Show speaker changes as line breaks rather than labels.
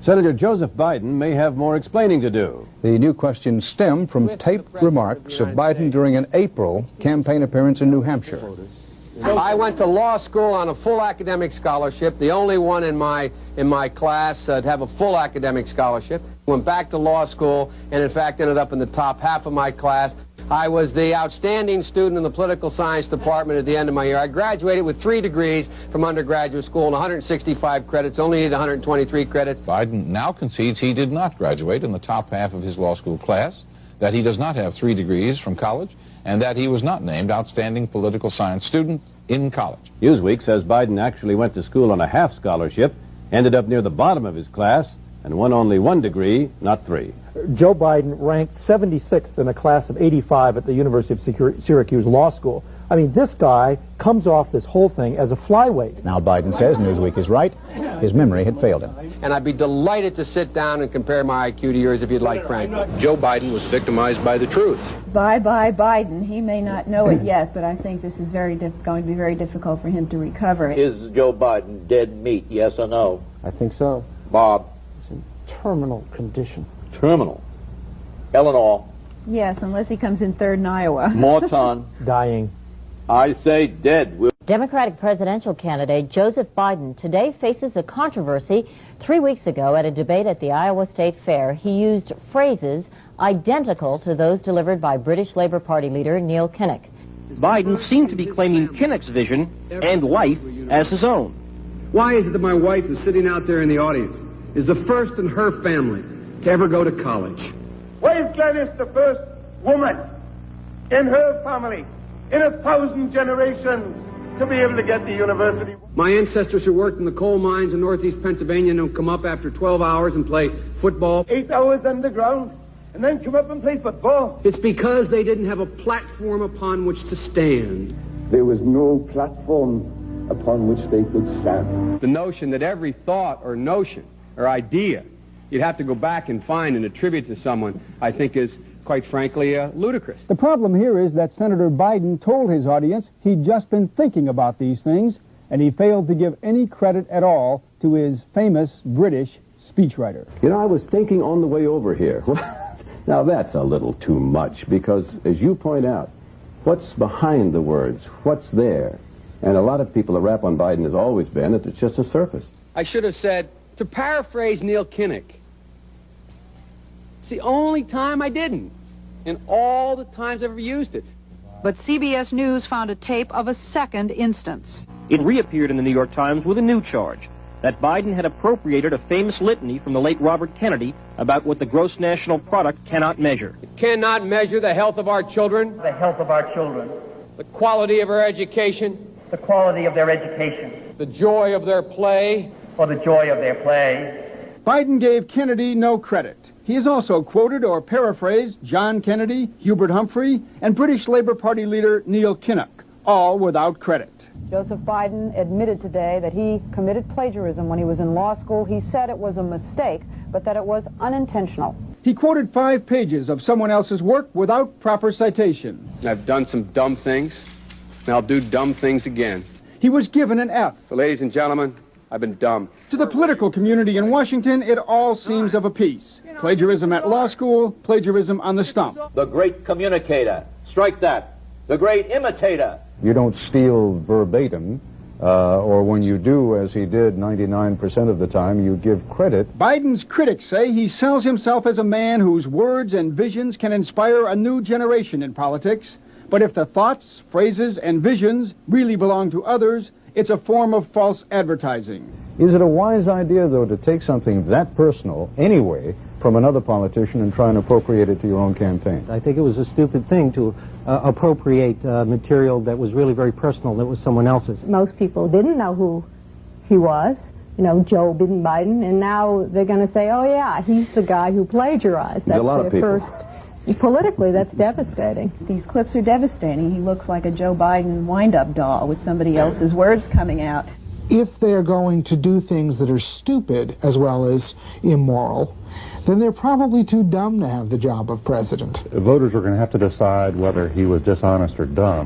Senator Joseph Biden may have more explaining to do.
The new questions stem from taped remarks of Biden during an April campaign appearance in New Hampshire.
I went to law school on a full academic scholarship, the only one in my class to have a full academic scholarship. Went back to law school and, in fact, ended up in the top half of my class. I was the outstanding student in the political science department at the end of my year. I graduated with 3 degrees from undergraduate school and 165 credits, only needed 123 credits.
Biden now concedes he did not graduate in the top half of his law school class, that he does not have 3 degrees from college, and that he was not named outstanding political science student in college.
Newsweek says Biden actually went to school on a half scholarship, ended up near the bottom of his class, and won only 1 degree, not 3.
Joe Biden ranked 76th in a class of 85 at the University of Syracuse Law School. I mean, this guy comes off this whole thing as a flyweight.
Now Biden says Newsweek is right. His memory had failed him.
And I'd be delighted to sit down and compare my IQ to yours if you'd like, Frank.
Joe Biden was victimized by the truth.
Bye-bye Biden. He may not know it yet, but I think this is going to be very difficult for him to recover.
Is Joe Biden dead meat, yes or no?
I think so.
Bob?
It's in terminal condition.
Terminal. Eleanor?
Yes, unless he comes in third in Iowa.
Morton?
Dying.
I say dead.
Democratic presidential candidate Joseph Biden today faces a controversy. 3 weeks ago at a debate at the Iowa State Fair, he used phrases identical to those delivered by British Labour Party leader Neil Kinnock.
Biden seemed to be claiming Kinnock's vision and life as his own.
Why is it that my wife is sitting out there in the audience, is the first in her family to ever go to college?
Why is Gladys the first woman in her family in 1,000 generations to be able to get to university?
My ancestors who worked in the coal mines in northeast Pennsylvania don't come up after 12 hours and play football.
8 hours underground and then come up and play football.
It's because they didn't have a platform upon which to stand.
There was no platform upon which they could stand.
The notion that every thought or notion or idea you'd have to go back and find and attribute to someone, I think is, quite frankly, ludicrous.
The problem here is that Senator Biden told his audience he'd just been thinking about these things, and he failed to give any credit at all to his famous British speechwriter.
You know, I was thinking on the way over here. Now, that's a little too much, because, as you point out, what's behind the words? What's there? And a lot of people, the rap on Biden has always been that it's just a surface.
I should have said, to paraphrase Neil Kinnock, it's the only time I didn't, and all the times I've ever used it.
But CBS News found a tape of a second instance.
It reappeared in the New York Times with a new charge, that Biden had appropriated a famous litany from the late Robert Kennedy about what the gross national product cannot measure.
It cannot measure the health of our children,
The health of our children,
the quality of our education,
the quality of their education,
the joy of their play,
or the joy of their play.
Biden gave Kennedy no credit. He has also quoted or paraphrased John Kennedy, Hubert Humphrey, and British Labour Party leader Neil Kinnock, all without credit.
Joseph Biden admitted today that he committed plagiarism when he was in law school. He said it was a mistake, but that it was unintentional.
He quoted 5 pages of someone else's work without proper citation.
I've done some dumb things, and I'll do dumb things again.
He was given an F.
So, ladies and gentlemen, I've been dumb.
To the political community in Washington, it all seems of a piece. Plagiarism at law school, plagiarism on the stump.
The great communicator. Strike that. The great imitator.
You don't steal verbatim, or when you do, as he did 99% of the time, you give credit.
Biden's critics say he sells himself as a man whose words and visions can inspire a new generation in politics. But if the thoughts, phrases, and visions really belong to others, it's a form of false advertising.
Is it a wise idea, though, to take something that personal, anyway, from another politician and try and appropriate it to your own campaign?
I think it was a stupid thing to appropriate material that was really very personal, that was someone else's.
Most people didn't know who he was, you know, Joe Biden, and now they're going to say, oh yeah, he's the guy who plagiarized. That's
a lot of people.
Politically, that's devastating. These clips are devastating. He looks like a Joe Biden wind-up doll with somebody else's words coming out.
If they're going to do things that are stupid as well as immoral, then they're probably too dumb to have the job of president.
Voters are going to have to decide whether he was dishonest or dumb.